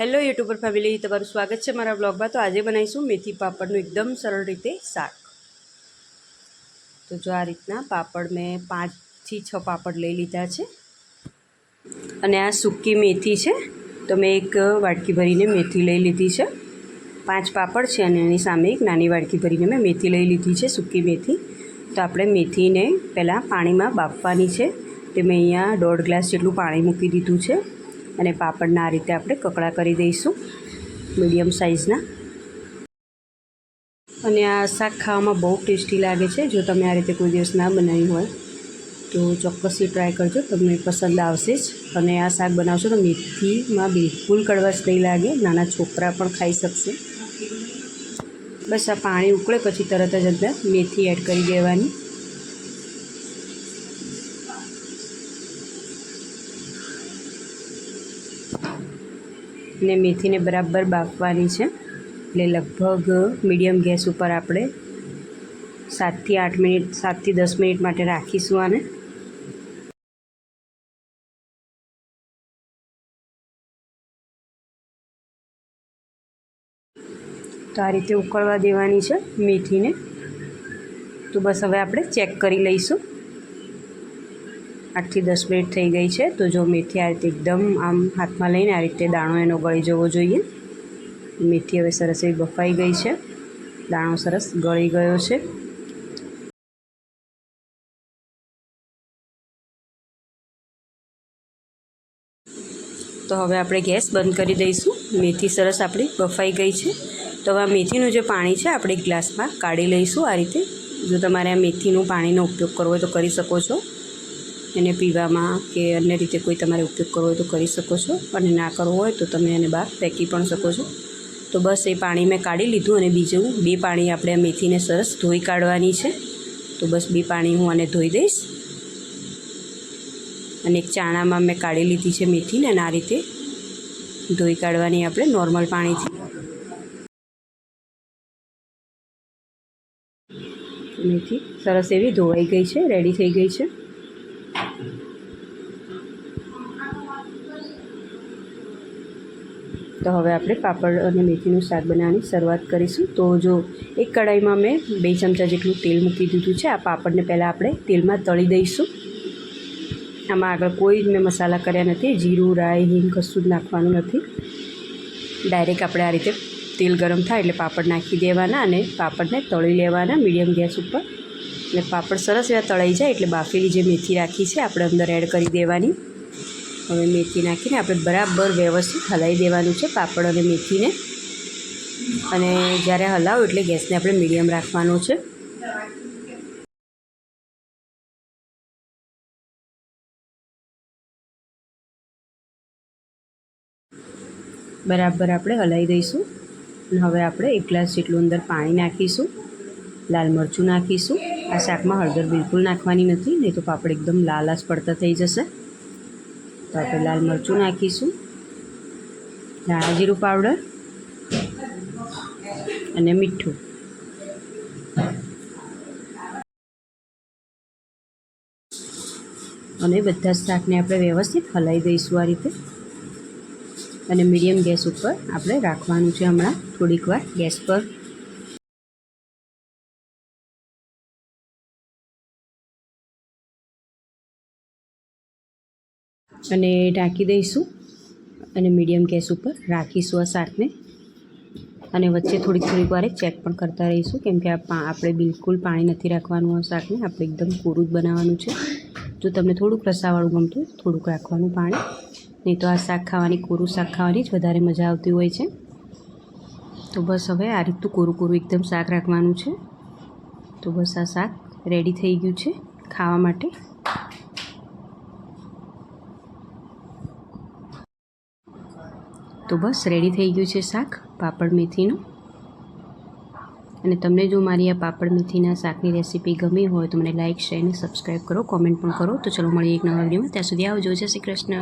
Hello YouTuber family, तमारुं स्वागत है मारा ब्लॉग में। तो आज बनाईशुं मेथी पापड़नुं एकदम सरल रीते शाक। तो जो आ रीतना पापड़ में 5 થી 6 पापड़ लई लीधा छे अने आ सूकी मेथी है। तो मैं एक वाटकी भरीने मेथी लई लीधी छे। 5 पापड़ है अने एनी सामे एक नानी वाटकी भरीने मैं मेथी लई लीधी छे, सूकी मेथी। तो आपणे मेथी ने पहला पानी में बाफवानी छे। तो मैं अहींया 1.5 ग्लास जेटलुं पाणी मूकी दीधुं छे अने पापड़ना आ रीते आपणे ककड़ा करी दईशुं मीडियम साइज़ना। अने आ शाक खावामां बहु टेस्टी लागे छे। जो तमे आ रीते कोई दिवस ना बनाव्युं होय तो चोक्कसथी ट्राय करजो, तमने पसंद आवशे ज। अने आ शाक बनावशो तो मेथीमां बिल्कुल कड़वाश नहीं लागे, नाना छोकरा पण खाई शकशे। बस आ पाणी उकळे पछी तरत ज अंदर मेथी एड करी देवानी। ने मेथी ने बराबर बाफवानी है। એટલે લગભગ મીડિયમ ગેસ ઉપર આપણે 7 થી 8 મિનિટ 7 થી 10 મિનિટ માટે રાખીશું આને। तो आ रीते उकळवा देवानी है मेथी ने। तो बस हवे आपणे चेक करी लईशुं। 8 થી 10 मिनिट थई गई है। तो जो मेथी आ रीते एकदम आम हाथ में लईने आ रीते दाणो एनो गળી जवो जोईए। मेथी हवे सरस एवी बफाई गई है, दाणो सरस गળી गयो है। तो हवे आपणे गैस बंद करी दईशुं। मेथी सरस आपणी बफाई गई है। तो हवे मेथीनुं जे पाणी है आपणे एक ग्लास में काढी लईशुं। आ रीते जो तमारे आ मेथीनुं पाणीनो उपयोग करवो होय तो करी शको छो। एने पीवामां के अन्य रीते कोई तमारे उपयोग करवो होय तो करी शको छो, अने ना करवो होय तो तमे एने बहार फेंकी पण शको छो। तो बस ये पाणी मैं काढ़ी लीधुं अने बीजुं 2 पाणी आपणे मेथी ने सरस धोई काढवानी छे। तो बस 2 पाणी हूँ आने धोई दईश। अने एक चाणा में मैं काढ़ी लीधी छे मेथी ने आ रीते धोई काढवानी आपणे नॉर्मल पाणीथी। मेथी सरस एवी धोवाई गई है, रेडी थई गई है। तो हवे आपणे पापड़ अने मेथीनुं शाक बनाववानी शरूआत करीशुं। तो जो एक कढ़ाई में मैं 2 चमचा जेटलुं तेल मूकी दीधुं छे। आ पापड़ने पहला आपणे तेल में तળી दईशुं। आमां आगळ कोई मैं मसाला कर्या नथी, जीरुं राई हींग कशुं ज नाखवानुं नथी। डायरेक्ट आपणे आ रीते तेल गरम थाय एटले पापड़ नाखी देवाना अने पापड़ने तળી लेवाना मीडियम गैस पर। अने पापड़ सरस एवा तळाई जाय एटले बाफेली जे मेथी राखी छे आपणे अंदर एड करी देवानी। हवे मेथी नाखीने आपणे बराबर व्यवस्थित हलाई देवानुं छे पापड़ अने मेथीने। अने ज्यारे हलावो एटले गैसने आपणे मीडियम राखवानो छे। बराबर आपणे हलाई दईशुं। अने हवे आपणे 1 ग्लास जेटલું अंदर पाणी नाखीशुं। लाल मरचुं नाखीशुं। आ शाकमां हळदर बिल्कुल नाखवानी नथी, नहीं तो पापड़ एकदम लालाश पड़ता थई जशे। तो आपणे लाल मरचुं नाखीशुं, धाणा जीरुं पाउडर अने मीठुं। अने बधा शाकने आपणे व्यवस्थित हलाई दईशुं आ रीते। अने मीडियम गैस पर आपणे राखवानुं छे हमणां थोड़ीक वार गैस पर। अने ढांकी दईशुं अने मीडियम गैस पर राखीशुं आ शाकने। अने वच्चे थोड़ीक वारे चेक पण करता रहीशुं, केम के आपणे बिल्कुल पाणी नथी राखवानुं आ शाकने। आपणे एकदम कोरुं ज बनाववानुं छे। जो तमने थोड़ुंक रसावाळुं गमतुं होय थोड़ुंक राखवानुं पाणी, नहीं तो आ शाक खावानी कोरुं शाक खावानी ज वधारे मजा आवती होय छे। तो बस हवे आ रीतनुं कोरुं कोरुं एकदम शाक राखवानुं छे। तो बस आ शाक रेडी थई गयुं छे खावा माटे। तो बस रेडी थई गयुं छे शाक पापड़ मेथीनुं। अने तमने जो मारी आ पापड़ मेथीना शाकनी रेसिपी गमी होय तो मने लाइक शेयर ने सब्सक्राइब करो, कॉमेंट पण करो। तो चलो मळीए एक नवा विडियोमां, त्यां सुधी आवजो। जय श्री कृष्ण।